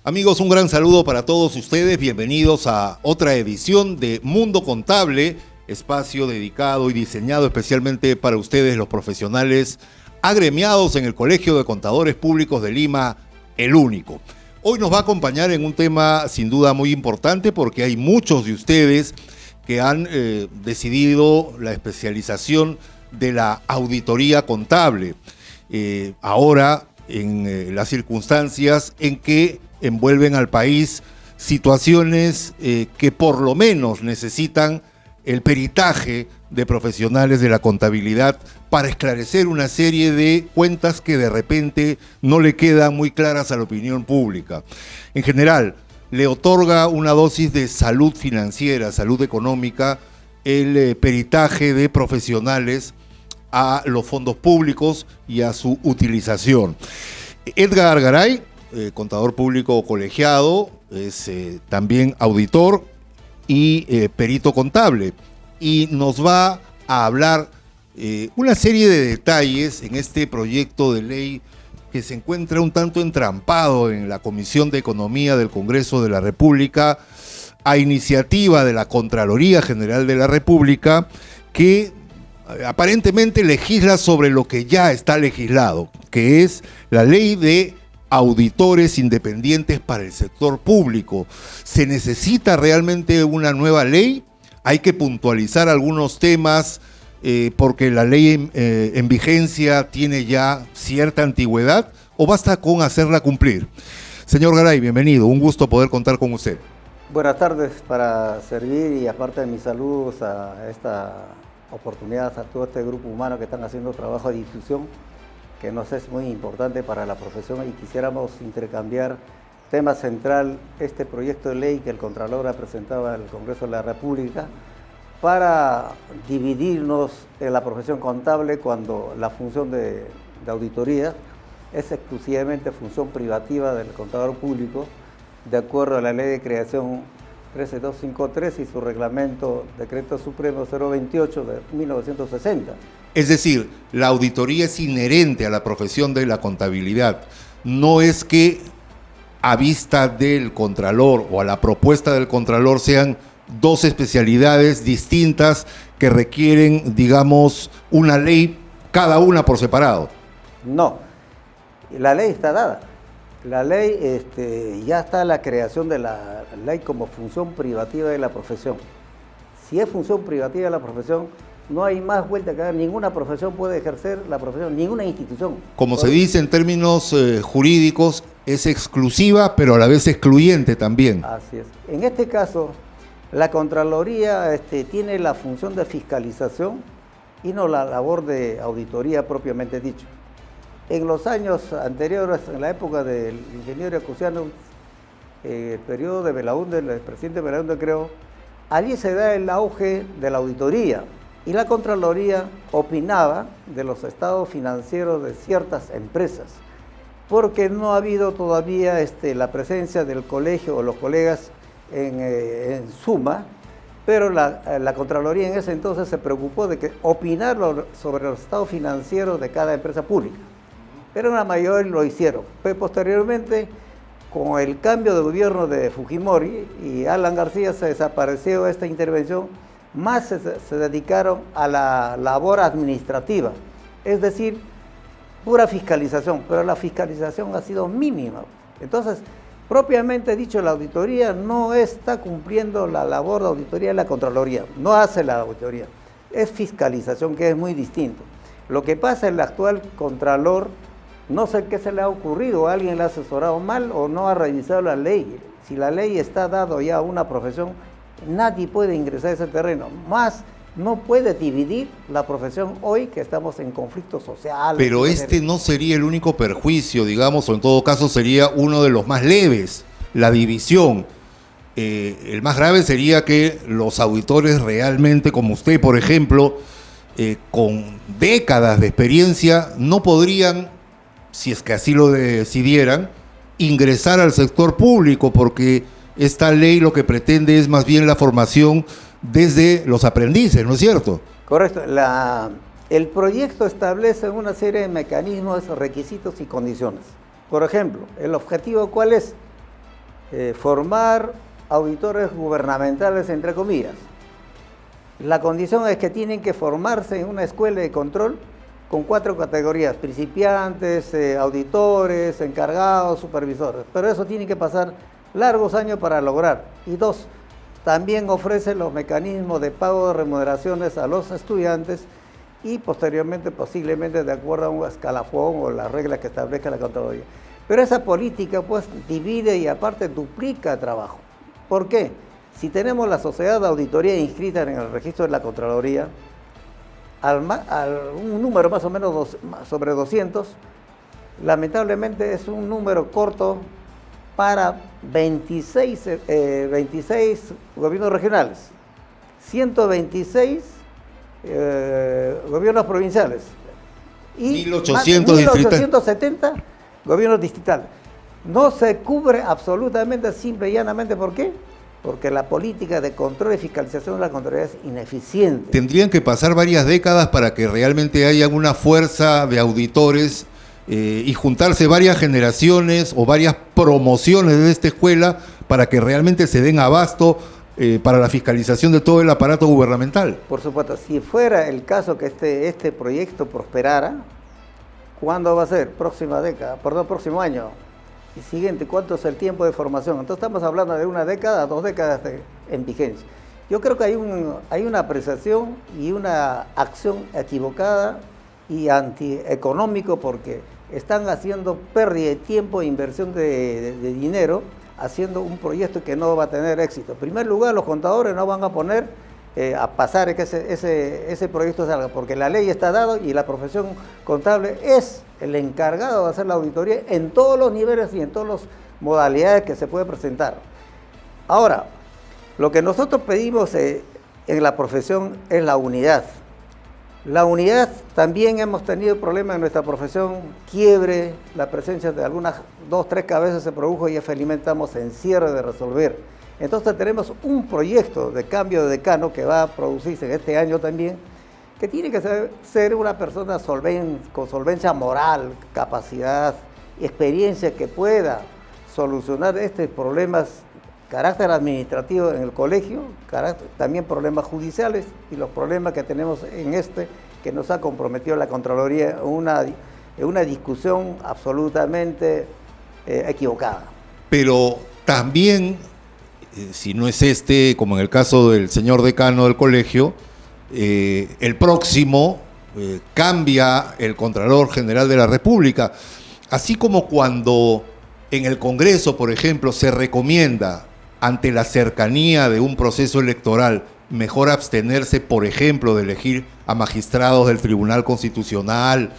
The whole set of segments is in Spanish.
Amigos, un gran saludo para todos ustedes. Bienvenidos a otra edición de Mundo Contable, espacio dedicado y diseñado especialmente para ustedes, los profesionales agremiados en el Colegio de Contadores Públicos de Lima, el único. Hoy nos va a acompañar en un tema sin duda muy importante porque hay muchos de ustedes que han decidido la especialización de la auditoría contable. Ahora, en las circunstancias en que envuelven al país situaciones que por lo menos necesitan el peritaje de profesionales de la contabilidad para esclarecer una serie de cuentas que de repente no le quedan muy claras a la opinión pública. En general, le otorga una dosis de salud financiera, salud económica, el peritaje de profesionales a los fondos públicos y a su utilización. Edgar Garay, contador público colegiado, es también auditor y perito contable, y nos va a hablar una serie de detalles en este proyecto de ley que se encuentra un tanto entrampado en la Comisión de Economía del Congreso de la República, a iniciativa de la Contraloría General de la República, que aparentemente legisla sobre lo que ya está legislado, que es la ley de auditores independientes para el sector público. ¿Se necesita realmente una nueva ley? Hay que puntualizar algunos temas porque la ley en vigencia tiene ya cierta antigüedad, ¿o basta con hacerla cumplir? Señor Garay, bienvenido, un gusto poder contar con usted. Buenas tardes, para servir y aparte de mis saludos a esta oportunidad, a todo este grupo humano que están haciendo trabajo de difusión, que nos es muy importante para la profesión, y quisiéramos intercambiar tema central, este proyecto de ley que el Contralor ha presentado al Congreso de la República para dividirnos en la profesión contable cuando la función de auditoría es exclusivamente función privativa del contador público, de acuerdo a la Ley de Creación 13253 y su reglamento Decreto Supremo 028 de 1960. Es decir, la auditoría es inherente a la profesión de la contabilidad. No es que a vista del Contralor o a la propuesta del Contralor sean dos especialidades distintas que requieren, digamos, una ley, cada una por separado. No, la ley está dada. La ley, ya está la creación de la ley como función privativa de la profesión. Si es función privativa de la profesión, no hay más vuelta que dar. Ninguna profesión puede ejercer la profesión, ninguna institución. Como se dice en términos jurídicos, es exclusiva, pero a la vez excluyente también. Así es. En este caso, la Contraloría tiene la función de fiscalización y no la labor de auditoría propiamente dicho. En los años anteriores, en la época del ingeniero Acuciano, el periodo de Belaúnde, el presidente Belaúnde creo, allí se da el auge de la auditoría y la Contraloría opinaba de los estados financieros de ciertas empresas, porque no ha habido todavía la presencia del colegio o los colegas en suma, pero la Contraloría en ese entonces se preocupó de que opinar sobre los estados financieros de cada empresa pública. Pero la mayoría lo hicieron. Pero posteriormente, con el cambio de gobierno de Fujimori y Alan García, se desapareció esta intervención, más se dedicaron a la labor administrativa, es decir, pura fiscalización, pero la fiscalización ha sido mínima. Entonces, propiamente dicho, la auditoría no está cumpliendo la labor de auditoría de la Contraloría, no hace la auditoría, es fiscalización, que es muy distinto. Lo que pasa en el actual Contralor, no sé qué se le ha ocurrido, alguien le ha asesorado mal o no ha revisado la ley. Si la ley está dado ya a una profesión, nadie puede ingresar a ese terreno, más no puede dividir la profesión hoy que estamos en conflicto social. Pero no sería el único perjuicio, digamos, o en todo caso sería uno de los más leves, la división. El más grave sería que los auditores realmente, como usted, por ejemplo, con décadas de experiencia, no podrían, si es que así lo decidieran, ingresar al sector público, porque esta ley lo que pretende es más bien la formación desde los aprendices, ¿no es cierto? Correcto. El proyecto establece una serie de mecanismos, requisitos y condiciones. Por ejemplo, ¿el objetivo cuál es? formar auditores gubernamentales, entre comillas. La condición es que tienen que formarse en una escuela de control con 4 categorías: principiantes, auditores, encargados, supervisores. Pero eso tiene que pasar largos años para lograr. Y 2, también ofrece los mecanismos de pago de remuneraciones a los estudiantes y posteriormente, posiblemente, de acuerdo a un escalafón o las reglas que establezca la Contraloría. Pero esa política, pues, divide y aparte duplica trabajo. ¿Por qué? Si tenemos la sociedad de auditoría inscrita en el registro de la Contraloría, un número más o menos sobre 200, lamentablemente es un número corto para 26 gobiernos regionales, 126 gobiernos provinciales y 1870 gobiernos distritales. No se cubre absolutamente, simple y llanamente. ¿Por qué? Porque la política de control y fiscalización de la Contraloría es ineficiente. Tendrían que pasar varias décadas para que realmente haya una fuerza de auditores y juntarse varias generaciones o varias promociones de esta escuela para que realmente se den abasto para la fiscalización de todo el aparato gubernamental. Por supuesto, si fuera el caso que este proyecto prosperara, ¿cuándo va a ser? Próxima década, perdón, próximo año. Y siguiente, ¿cuánto es el tiempo de formación? Entonces estamos hablando de 1 década, 2 décadas en vigencia. Yo creo que hay una apreciación y una acción equivocada y antieconómico, porque están haciendo pérdida de tiempo e inversión de dinero haciendo un proyecto que no va a tener éxito. En primer lugar, los contadores no van a poner a pasar que ese proyecto salga, porque la ley está dada y la profesión contable es el encargado de hacer la auditoría en todos los niveles y en todas las modalidades que se puede presentar. Ahora, lo que nosotros pedimos en la profesión es la unidad. La unidad, también hemos tenido problemas en nuestra profesión, quiebre, la presencia de algunas 2, 3 cabezas se produjo y felizmente estamos en cierre de resolver. Entonces tenemos un proyecto de cambio de decano que va a producirse en este año también, que tiene que ser una persona con solvencia moral, capacidad y experiencia que pueda solucionar estos problemas, carácter administrativo en el colegio, también problemas judiciales y los problemas que tenemos que nos ha comprometido la Contraloría en una discusión absolutamente equivocada. Pero también, si no es como en el caso del señor decano del colegio, el próximo cambia el Contralor General de la República. Así como cuando en el Congreso, por ejemplo, se recomienda ante la cercanía de un proceso electoral mejor abstenerse, por ejemplo, de elegir a magistrados del Tribunal Constitucional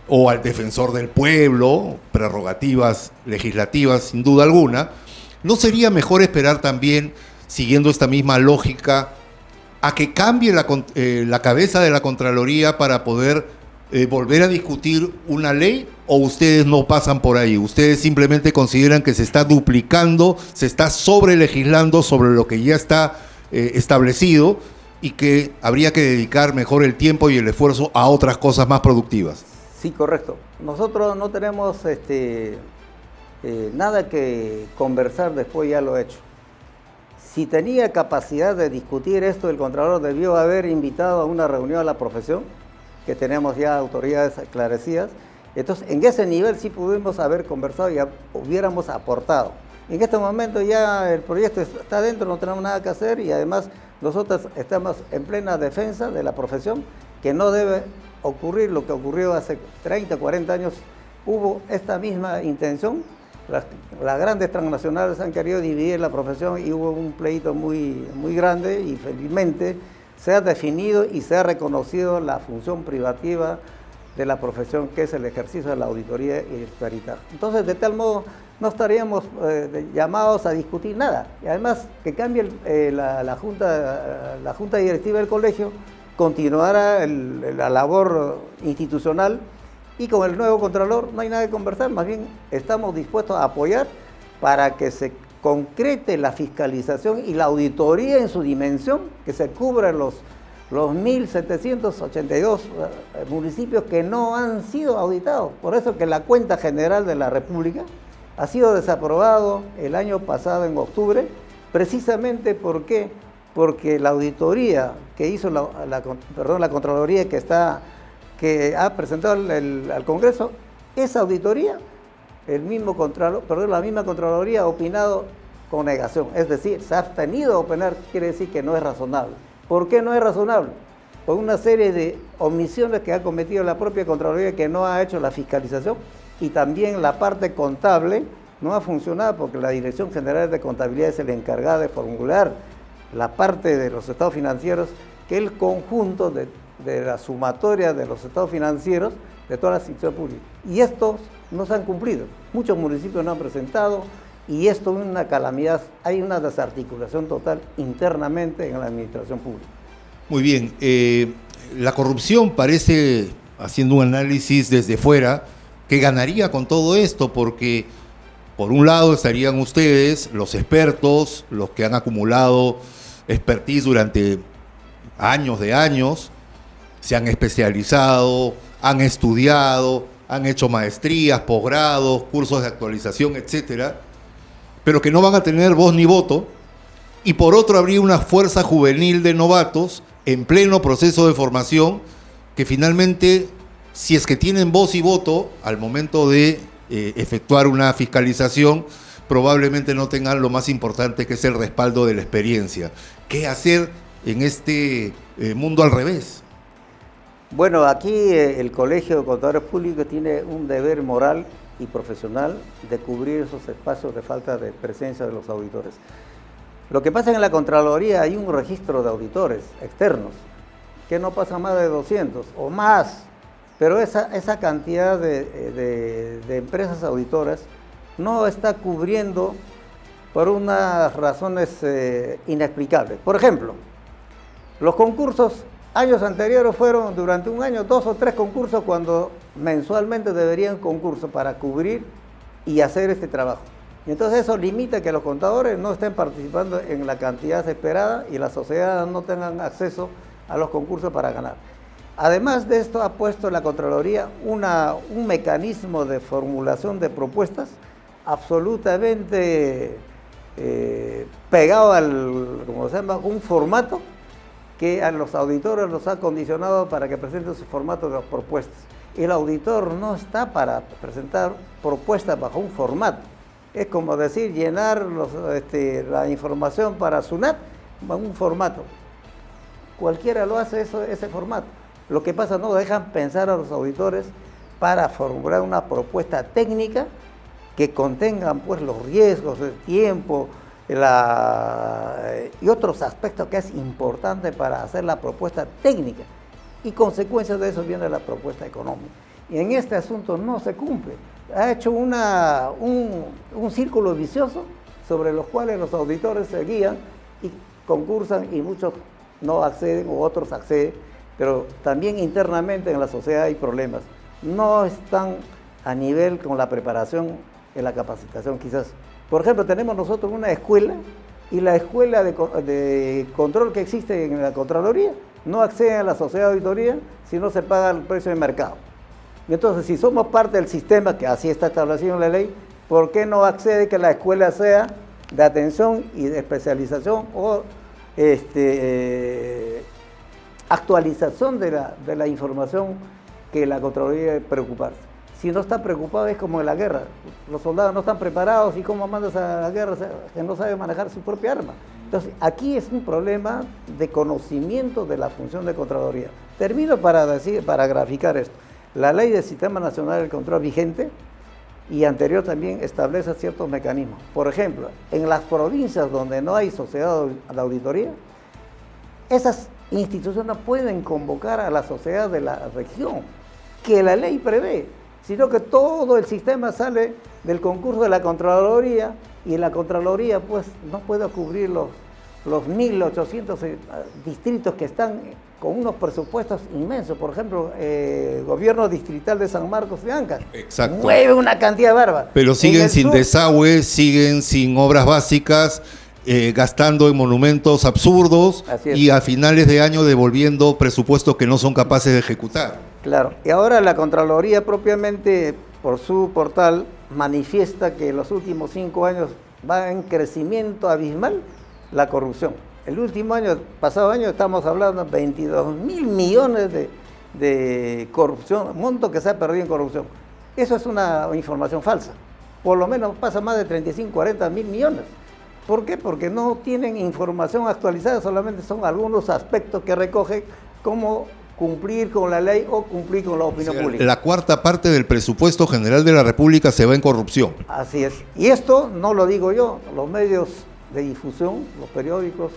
o al defensor del pueblo, prerrogativas legislativas sin duda alguna, ¿no sería mejor esperar también, siguiendo esta misma lógica, a que cambie la cabeza de la Contraloría para poder volver a discutir una ley? ¿O ustedes no pasan por ahí? ¿Ustedes simplemente consideran que se está duplicando, se está sobrelegislando sobre lo que ya está establecido y que habría que dedicar mejor el tiempo y el esfuerzo a otras cosas más productivas? Sí, correcto. Nosotros no tenemos nada que conversar, después ya lo he hecho. Si tenía capacidad de discutir esto, el Contralor debió haber invitado a una reunión a la profesión, que tenemos ya autoridades esclarecidas. Entonces, en ese nivel sí pudimos haber conversado y hubiéramos aportado. En este momento ya el proyecto está dentro, no tenemos nada que hacer y además nosotros estamos en plena defensa de la profesión, que no debe ocurrir lo que ocurrió hace 30, 40 años. Hubo esta misma intención, las grandes transnacionales han querido dividir la profesión y hubo un pleito muy grande y felizmente se ha definido y se ha reconocido la función privativa de la profesión, que es el ejercicio de la auditoría y el peritaje. Entonces, de tal modo, no estaríamos llamados a discutir nada. Y además, que cambie la junta directiva del colegio, continuará la labor institucional y con el nuevo Contralor no hay nada que conversar, más bien estamos dispuestos a apoyar para que se concrete la fiscalización y la auditoría en su dimensión, que se cubran los 1.782 municipios que no han sido auditados. Por eso que la cuenta general de la República Ha sido desaprobado el año pasado en octubre, precisamente ¿por qué? Porque la auditoría que hizo la Contraloría que ha presentado al Congreso, esa auditoría, la misma Contraloría ha opinado con negación, es decir, se ha abstenido a opinar, quiere decir que no es razonable. ¿Por qué no es razonable? Por una serie de omisiones que ha cometido la propia Contraloría, que no ha hecho la fiscalización, y también la parte contable no ha funcionado porque la Dirección General de Contabilidad es la encargada de formular la parte de los estados financieros, que es el conjunto de la sumatoria de los estados financieros de todas las instituciones públicas. Y estos no se han cumplido. Muchos municipios no han presentado y esto es una calamidad. Hay una desarticulación total internamente en la administración pública. Muy bien. La corrupción parece, haciendo un análisis desde fuera, que ganaría con todo esto porque, por un lado, estarían ustedes, los expertos, los que han acumulado expertise durante años de años, se han especializado, han estudiado, han hecho maestrías, posgrados, cursos de actualización, etcétera, pero que no van a tener voz ni voto. Y por otro, habría una fuerza juvenil de novatos en pleno proceso de formación que finalmente, si es que tienen voz y voto al momento de efectuar una fiscalización, probablemente no tengan lo más importante, que es el respaldo de la experiencia. ¿Qué hacer en este mundo al revés? Bueno, aquí el Colegio de Contadores Públicos tiene un deber moral y profesional de cubrir esos espacios de falta de presencia de los auditores. Lo que pasa en la Contraloría, hay un registro de auditores externos, que no pasa más de 200 o más, pero esa cantidad de empresas auditoras no está cubriendo por unas razones inexplicables. Por ejemplo, los concursos, años anteriores fueron durante un año 2 o 3 concursos cuando mensualmente deberían concursos para cubrir y hacer este trabajo. Y entonces eso limita que los contadores no estén participando en la cantidad esperada y la sociedad no tengan acceso a los concursos para ganar. Además de esto, ha puesto la Contraloría un mecanismo de formulación de propuestas absolutamente pegado como se llama, un formato que a los auditores los ha condicionado para que presenten su formato de las propuestas. El auditor no está para presentar propuestas bajo un formato. Es como decir, llenar la información para SUNAT bajo un formato. Cualquiera lo hace ese formato. Lo que pasa, no dejan pensar a los auditores para formular una propuesta técnica que contengan pues los riesgos, el tiempo y otros aspectos que es importante para hacer la propuesta técnica. Y consecuencia de eso viene la propuesta económica. Y en este asunto no se cumple. Ha hecho un círculo vicioso sobre los cuales los auditores se guían y concursan y muchos no acceden o otros acceden, pero también internamente en la sociedad hay problemas. No están a nivel con la preparación en la capacitación quizás. Por ejemplo, tenemos nosotros una escuela y la escuela de control que existe en la Contraloría no accede a la sociedad de auditoría si no se paga el precio de mercado. Y entonces, si somos parte del sistema, que así está establecido en la ley, ¿por qué no accede que la escuela sea de atención y de especialización o actualización de la información que la Contraloría debe preocuparse? Si no está preocupado es como en la guerra, los soldados no están preparados y cómo mandas a la guerra que no sabe manejar su propia arma. Entonces aquí es un problema de conocimiento de la función de Contraloría. Termino para graficar esto. La ley del Sistema Nacional del Control vigente y anterior también establece ciertos mecanismos. Por ejemplo, en las provincias donde no hay sociedad de auditoría, esas instituciones pueden convocar a la sociedad de la región, que la ley prevé, sino que todo el sistema sale del concurso de la Contraloría y la Contraloría pues no puede cubrir los 1.800 distritos que están con unos presupuestos inmensos. Por ejemplo, gobierno distrital de San Marcos de Ancash. Exacto. Mueve una cantidad bárbara. Pero siguen sin desagüe, siguen sin obras básicas, gastando en monumentos absurdos y a finales de año devolviendo presupuestos que no son capaces de ejecutar. Claro, y ahora la Contraloría propiamente por su portal manifiesta que en los últimos 5 años va en crecimiento abismal la corrupción. El último año, pasado año, estamos hablando de 22.000 millones de corrupción, monto que se ha perdido en corrupción. Eso es una información falsa. Por lo menos pasa más de 35, 40 mil millones. ¿Por qué? Porque no tienen información actualizada, solamente son algunos aspectos que recogen como cumplir con la ley o cumplir con la opinión pública. La cuarta parte del presupuesto general de la República se va en corrupción. Así es. Y esto no lo digo yo, los medios de difusión, los periódicos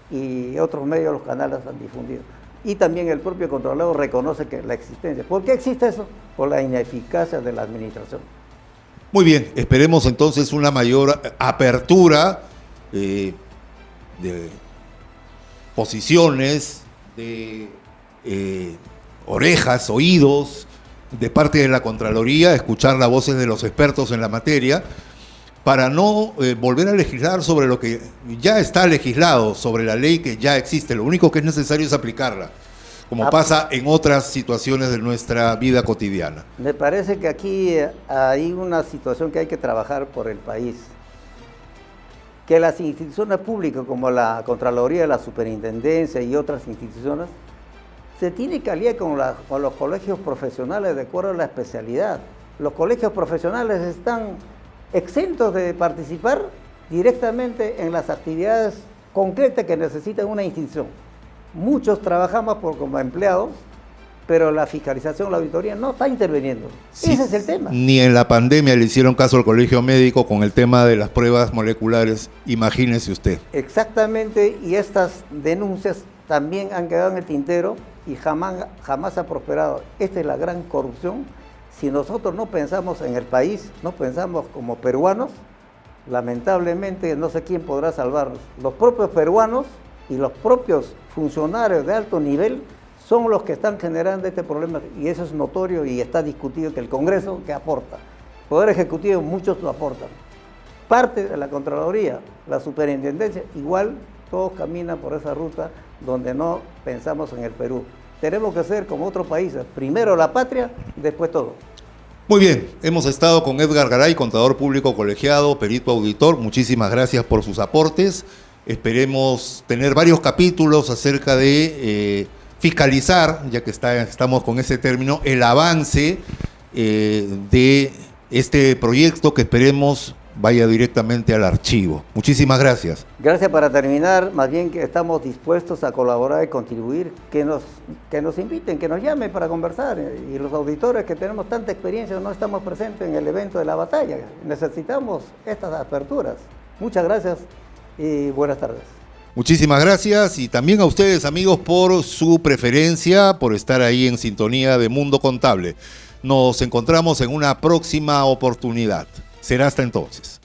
y otros medios, los canales han difundido. Y también el propio Contralor reconoce que la existencia. ¿Por qué existe eso? Por la ineficacia de la administración. Muy bien, esperemos entonces una mayor apertura de posiciones, de orejas, oídos, de parte de la Contraloría, escuchar las voces de los expertos en la materia, para no volver a legislar sobre lo que ya está legislado, sobre la ley que ya existe. Lo único que es necesario es aplicarla, como pasa en otras situaciones de nuestra vida cotidiana. Me parece que aquí hay una situación que hay que trabajar por el país. Que las instituciones públicas como la Contraloría, la Superintendencia y otras instituciones se tienen que aliar con los colegios profesionales de acuerdo a la especialidad. Los colegios profesionales están exentos de participar directamente en las actividades concretas que necesita una institución. Muchos trabajamos como empleados, pero la fiscalización, la auditoría no está interviniendo. Sí, ese es el tema. Ni en la pandemia le hicieron caso al colegio médico con el tema de las pruebas moleculares, imagínese usted. Exactamente, y estas denuncias también han quedado en el tintero y jamás ha prosperado. Esta es la gran corrupción. Si nosotros no pensamos en el país, no pensamos como peruanos, lamentablemente no sé quién podrá salvarnos. Los propios peruanos y los propios funcionarios de alto nivel son los que están generando este problema, y eso es notorio y está discutido que el Congreso que aporta. Poder Ejecutivo muchos lo aportan. Parte de la Contraloría, la Superintendencia, igual todos caminan por esa ruta donde no pensamos en el Perú. Tenemos que ser como otros países, primero la patria, después todo. Muy bien, hemos estado con Edgar Garay, contador público colegiado, perito auditor. Muchísimas gracias por sus aportes. Esperemos tener varios capítulos acerca de fiscalizar, ya que estamos con ese término, el avance de este proyecto que esperemos vaya directamente al archivo. Muchísimas gracias. Gracias. Para terminar, más bien que estamos dispuestos a colaborar y contribuir, que nos inviten, que nos llamen para conversar. Y los auditores que tenemos tanta experiencia no estamos presentes en el evento de la batalla. Necesitamos estas aperturas. Muchas gracias y buenas tardes. Muchísimas gracias, y también a ustedes, amigos, por su preferencia, por estar ahí en sintonía de Mundo Contable. Nos encontramos en una próxima oportunidad. Será hasta entonces.